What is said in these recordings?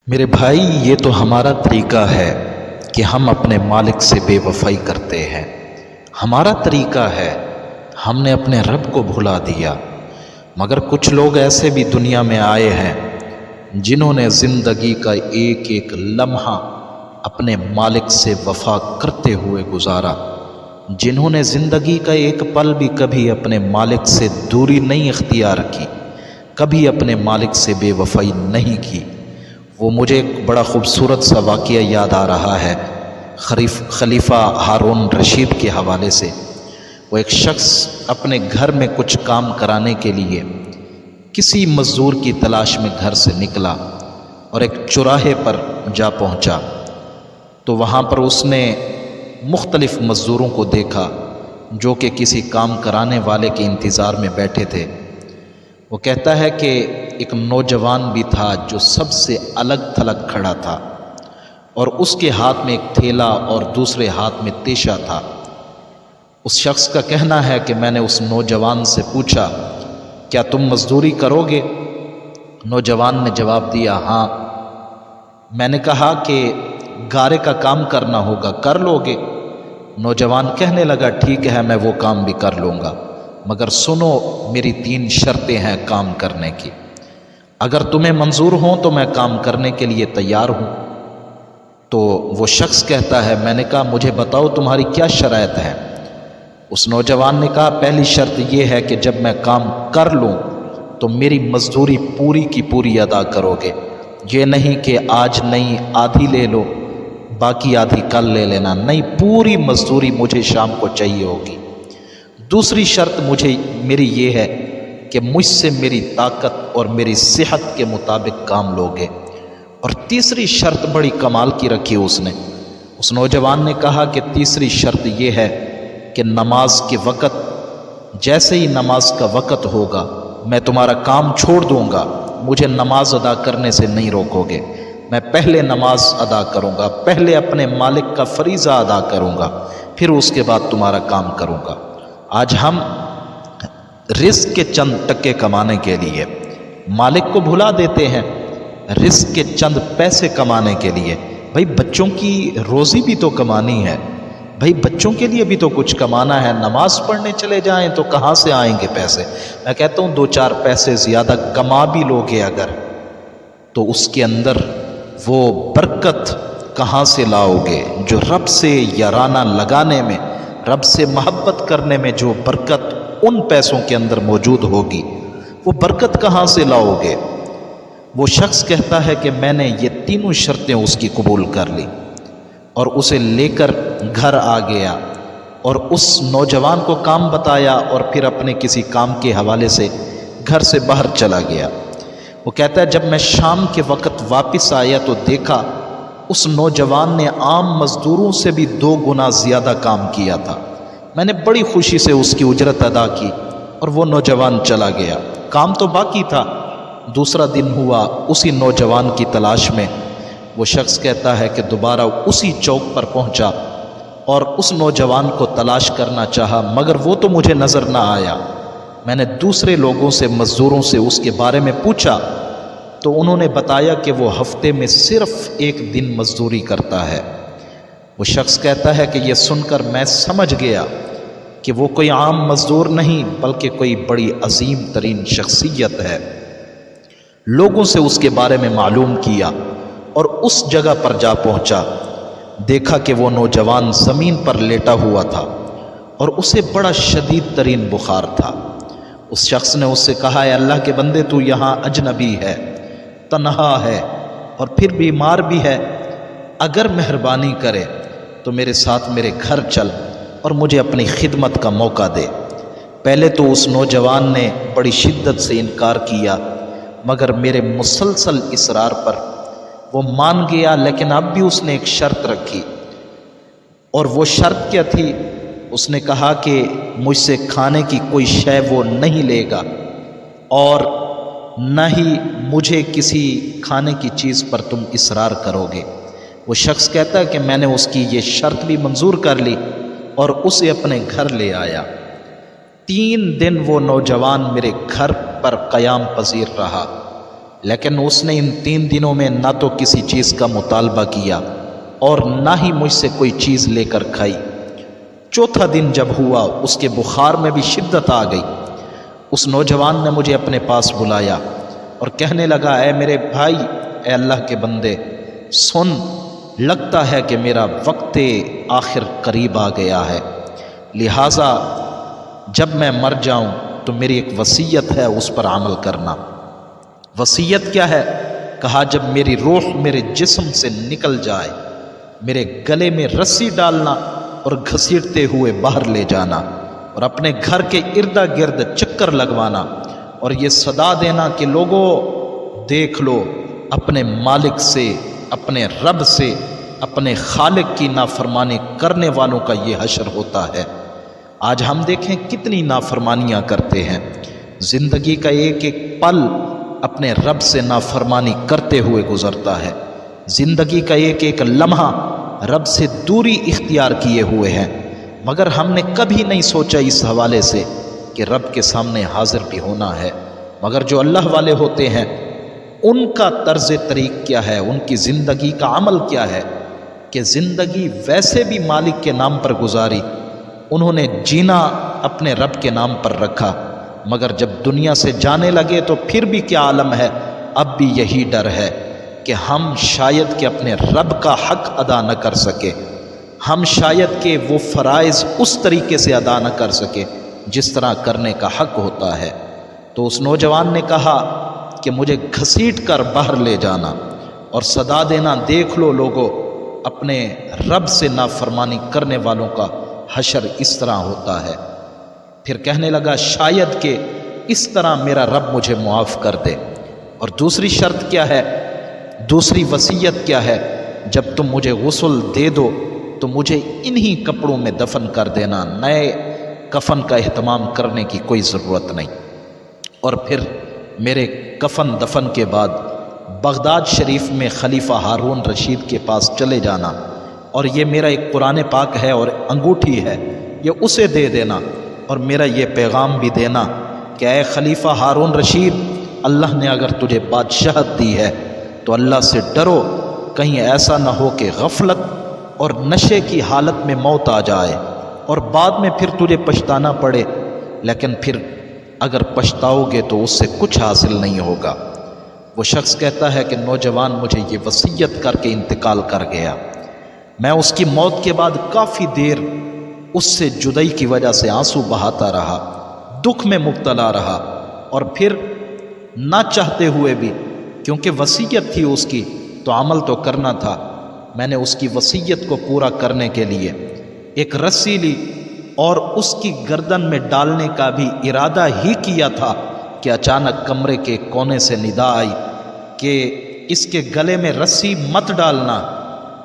میرے بھائی، یہ تو ہمارا طریقہ ہے کہ ہم اپنے مالک سے بے وفائی کرتے ہیں۔ ہمارا طریقہ ہے، ہم نے اپنے رب کو بھلا دیا۔ مگر کچھ لوگ ایسے بھی دنیا میں آئے ہیں جنہوں نے زندگی کا ایک ایک لمحہ اپنے مالک سے وفا کرتے ہوئے گزارا، جنہوں نے زندگی کا ایک پل بھی کبھی اپنے مالک سے دوری نہیں اختیار کی، کبھی اپنے مالک سے بے وفائی نہیں کی۔ وہ مجھے ایک بڑا خوبصورت سا واقعہ یاد آ رہا ہے خلیفہ ہارون رشید کے حوالے سے۔ وہ ایک شخص اپنے گھر میں کچھ کام کرانے کے لیے کسی مزدور کی تلاش میں گھر سے نکلا اور ایک چوراہے پر جا پہنچا تو وہاں پر اس نے مختلف مزدوروں کو دیکھا جو کہ کسی کام کرانے والے کے انتظار میں بیٹھے تھے۔ وہ کہتا ہے کہ ایک نوجوان بھی تھا جو سب سے الگ تھلگ کھڑا تھا، اور اس کے ہاتھ میں ایک تھیلا اور دوسرے ہاتھ میں تیشا تھا۔ اس شخص کا کہنا ہے کہ میں نے اس نوجوان سے پوچھا، کیا تم مزدوری کرو گے؟ نوجوان نے جواب دیا، ہاں۔ میں نے کہا کہ گارے کا کام کرنا ہوگا، کر لو گے؟ نوجوان کہنے لگا، ٹھیک ہے، میں وہ کام بھی کر لوں گا، مگر سنو، میری 3 شرطیں ہیں کام کرنے کی۔ اگر تمہیں منظور ہوں تو میں کام کرنے کے لیے تیار ہوں۔ تو وہ شخص کہتا ہے، میں نے کہا، مجھے بتاؤ تمہاری کیا شرائط ہے؟ اس نوجوان نے کہا، پہلی شرط یہ ہے کہ جب میں کام کر لوں تو میری مزدوری پوری کی پوری ادا کرو گے۔ یہ نہیں کہ آج نہیں آدھی لے لو، باقی آدھی کل لے لینا، نہیں، پوری مزدوری مجھے شام کو چاہیے ہوگی۔ دوسری شرط میری یہ ہے کہ مجھ سے میری طاقت اور میری صحت کے مطابق کام لوگے۔ اور تیسری شرط بڑی کمال کی رکھی اس نوجوان نے کہا کہ تیسری شرط یہ ہے کہ نماز کے وقت، جیسے ہی نماز کا وقت ہوگا میں تمہارا کام چھوڑ دوں گا، مجھے نماز ادا کرنے سے نہیں روکو گے۔ میں پہلے نماز ادا کروں گا، پہلے اپنے مالک کا فریضہ ادا کروں گا، پھر اس کے بعد تمہارا کام کروں گا۔ آج ہم رزق کے چند ٹکے کمانے کے لیے مالک کو بھلا دیتے ہیں، رزق کے چند پیسے کمانے کے لیے۔ بھائی، بچوں کی روزی بھی تو کمانی ہے، بھائی بچوں کے لیے بھی تو کچھ کمانا ہے۔ نماز پڑھنے چلے جائیں تو کہاں سے آئیں گے پیسے؟ میں کہتا ہوں 2-4 پیسے زیادہ کما بھی لوگے اگر، تو اس کے اندر وہ برکت کہاں سے لاؤ گے جو رب سے یارانہ لگانے میں، رب سے محبت کرنے میں جو برکت ان پیسوں کے اندر موجود ہوگی، وہ برکت کہاں سے لاؤ گے؟ وہ شخص کہتا ہے کہ میں نے یہ 3 شرطیں اس کی قبول کر لی اور اسے لے کر گھر آ گیا اور اس نوجوان کو کام بتایا اور پھر اپنے کسی کام کے حوالے سے گھر سے باہر چلا گیا۔ وہ کہتا ہے، جب میں شام کے وقت واپس آیا تو دیکھا اس نوجوان نے عام مزدوروں سے بھی 2 گنا زیادہ کام کیا تھا۔ میں نے بڑی خوشی سے اس کی اجرت ادا کی اور وہ نوجوان چلا گیا۔ کام تو باقی تھا۔ دوسرا دن ہوا، اسی نوجوان کی تلاش میں وہ شخص کہتا ہے کہ دوبارہ اسی چوک پر پہنچا اور اس نوجوان کو تلاش کرنا چاہا، مگر وہ تو مجھے نظر نہ آیا۔ میں نے دوسرے لوگوں سے، مزدوروں سے اس کے بارے میں پوچھا تو انہوں نے بتایا کہ وہ ہفتے میں صرف 1 دن مزدوری کرتا ہے۔ وہ شخص کہتا ہے کہ یہ سن کر میں سمجھ گیا کہ وہ کوئی عام مزدور نہیں بلکہ کوئی بڑی عظیم ترین شخصیت ہے۔ لوگوں سے اس کے بارے میں معلوم کیا اور اس جگہ پر جا پہنچا، دیکھا کہ وہ نوجوان زمین پر لیٹا ہوا تھا اور اسے بڑا شدید ترین بخار تھا۔ اس شخص نے اس سے کہا، اے اللہ کے بندے، تو یہاں اجنبی ہے، تنہا ہے اور پھر بیمار بھی ہے، اگر مہربانی کرے تو میرے ساتھ میرے گھر چل اور مجھے اپنی خدمت کا موقع دے۔ پہلے تو اس نوجوان نے بڑی شدت سے انکار کیا، مگر میرے مسلسل اصرار پر وہ مان گیا، لیکن اب بھی اس نے ایک شرط رکھی، اور وہ شرط کیا تھی؟ اس نے کہا کہ مجھ سے کھانے کی کوئی شے وہ نہیں لے گا اور نہ ہی مجھے کسی کھانے کی چیز پر تم اصرار کرو گے۔ وہ شخص کہتا ہے کہ میں نے اس کی یہ شرط بھی منظور کر لی اور اسے اپنے گھر لے آیا۔ 3 دن وہ نوجوان میرے گھر پر قیام پذیر رہا لیکن اس نے ان 3 دنوں میں نہ تو کسی چیز کا مطالبہ کیا اور نہ ہی مجھ سے کوئی چیز لے کر کھائی۔ چوتھا دن جب ہوا اس کے بخار میں بھی شدت آ گئی۔ اس نوجوان نے مجھے اپنے پاس بلایا اور کہنے لگا، اے میرے بھائی، اے اللہ کے بندے، سن، لگتا ہے کہ میرا وقت آخر قریب آ گیا ہے، لہٰذا جب میں مر جاؤں تو میری ایک وصیت ہے، اس پر عمل کرنا۔ وصیت کیا ہے؟ کہا، جب میری روح میرے جسم سے نکل جائے، میرے گلے میں رسی ڈالنا اور گھسیٹتے ہوئے باہر لے جانا اور اپنے گھر کے ارد گرد چکر لگوانا اور یہ صدا دینا کہ لوگوں دیکھ لو، اپنے مالک سے، اپنے رب سے، اپنے خالق کی نافرمانی کرنے والوں کا یہ حشر ہوتا ہے۔ آج ہم دیکھیں کتنی نافرمانیاں کرتے ہیں، زندگی کا ایک ایک پل اپنے رب سے نافرمانی کرتے ہوئے گزرتا ہے، زندگی کا ایک ایک لمحہ رب سے دوری اختیار کیے ہوئے ہیں، مگر ہم نے کبھی نہیں سوچا اس حوالے سے کہ رب کے سامنے حاضر بھی ہونا ہے۔ مگر جو اللہ والے ہوتے ہیں ان کا طرز طریق کیا ہے، ان کی زندگی کا عمل کیا ہے کہ زندگی ویسے بھی مالک کے نام پر گزاری، انہوں نے جینا اپنے رب کے نام پر رکھا، مگر جب دنیا سے جانے لگے تو پھر بھی کیا عالم ہے، اب بھی یہی ڈر ہے کہ ہم شاید کہ اپنے رب کا حق ادا نہ کر سکے، ہم شاید کہ وہ فرائض اس طریقے سے ادا نہ کر سکے جس طرح کرنے کا حق ہوتا ہے۔ تو اس نوجوان نے کہا کہ مجھے گھسیٹ کر باہر لے جانا اور صدا دینا، دیکھ لو لوگوں، اپنے رب سے نافرمانی کرنے والوں کا حشر اس طرح ہوتا ہے۔ پھر کہنے لگا، شاید کہ اس طرح میرا رب مجھے معاف کر دے۔ اور دوسری شرط کیا ہے، دوسری وصیت کیا ہے، جب تم مجھے غسل دے دو تو مجھے انہی کپڑوں میں دفن کر دینا، نئے کفن کا اہتمام کرنے کی کوئی ضرورت نہیں۔ اور پھر میرے کفن دفن کے بعد بغداد شریف میں خلیفہ ہارون رشید کے پاس چلے جانا، اور یہ میرا ایک قرآن پاک ہے اور انگوٹھی ہے، یہ اسے دے دینا اور میرا یہ پیغام بھی دینا کہ اے خلیفہ ہارون رشید، اللہ نے اگر تجھے بادشاہت دی ہے تو اللہ سے ڈرو، کہیں ایسا نہ ہو کہ غفلت اور نشے کی حالت میں موت آ جائے اور بعد میں پھر تجھے پچھتانا پڑے، لیکن پھر اگر پچھتاؤ گے تو اس سے کچھ حاصل نہیں ہوگا۔ وہ شخص کہتا ہے کہ نوجوان مجھے یہ وصیت کر کے انتقال کر گیا، میں اس کی موت کے بعد کافی دیر اس سے جدائی کی وجہ سے آنسو بہاتا رہا، دکھ میں مبتلا رہا، اور پھر نہ چاہتے ہوئے بھی، کیونکہ وصیت تھی اس کی تو عمل تو کرنا تھا، میں نے اس کی وصیت کو پورا کرنے کے لیے ایک رسی لی اور اس کی گردن میں ڈالنے کا بھی ارادہ ہی کیا تھا کہ اچانک کمرے کے کونے سے ندا آئی کہ اس کے گلے میں رسی مت ڈالنا،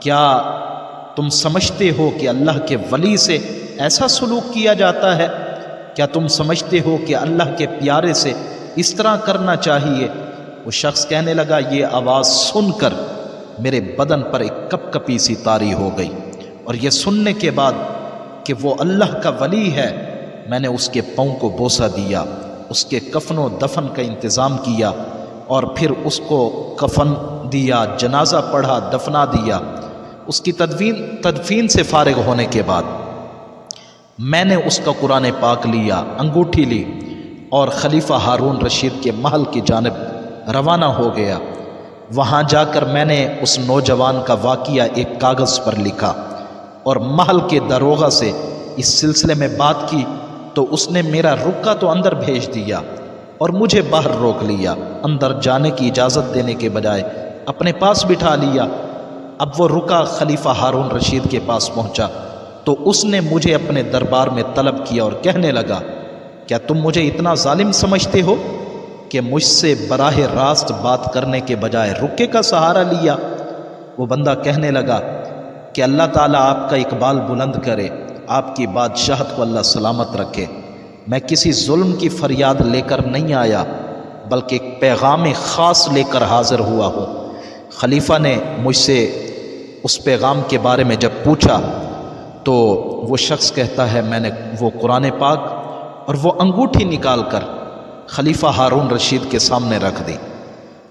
کیا تم سمجھتے ہو کہ اللہ کے ولی سے ایسا سلوک کیا جاتا ہے؟ کیا تم سمجھتے ہو کہ اللہ کے پیارے سے اس طرح کرنا چاہیے؟ وہ شخص کہنے لگا، یہ آواز سن کر میرے بدن پر ایک کپ کپی سی طاری ہو گئی، اور یہ سننے کے بعد کہ وہ اللہ کا ولی ہے، میں نے اس کے پاؤں کو بوسہ دیا، اس کے کفن و دفن کا انتظام کیا، اور پھر اس کو کفن دیا، جنازہ پڑھا، دفنا دیا۔ اس کی تدفین سے فارغ ہونے کے بعد میں نے اس کا قرآن پاک لیا، انگوٹھی لی، اور خلیفہ ہارون رشید کے محل کی جانب روانہ ہو گیا۔ وہاں جا کر میں نے اس نوجوان کا واقعہ ایک کاغذ پر لکھا اور محل کے داروغہ سے اس سلسلے میں بات کی، تو اس نے میرا رکا تو اندر بھیج دیا اور مجھے باہر روک لیا، اندر جانے کی اجازت دینے کے بجائے اپنے پاس بٹھا لیا۔ اب وہ رکا خلیفہ ہارون رشید کے پاس پہنچا تو اس نے مجھے اپنے دربار میں طلب کیا اور کہنے لگا، کیا تم مجھے اتنا ظالم سمجھتے ہو کہ مجھ سے براہ راست بات کرنے کے بجائے رکے کا سہارا لیا؟ وہ بندہ کہنے لگا کہ اللہ تعالیٰ آپ کا اقبال بلند کرے، آپ کی بادشاہت کو اللہ سلامت رکھے، میں کسی ظلم کی فریاد لے کر نہیں آیا بلکہ ایک پیغام خاص لے کر حاضر ہوا ہوں۔ خلیفہ نے مجھ سے اس پیغام کے بارے میں جب پوچھا تو وہ شخص کہتا ہے، میں نے وہ قرآن پاک اور وہ انگوٹھی نکال کر خلیفہ ہارون رشید کے سامنے رکھ دی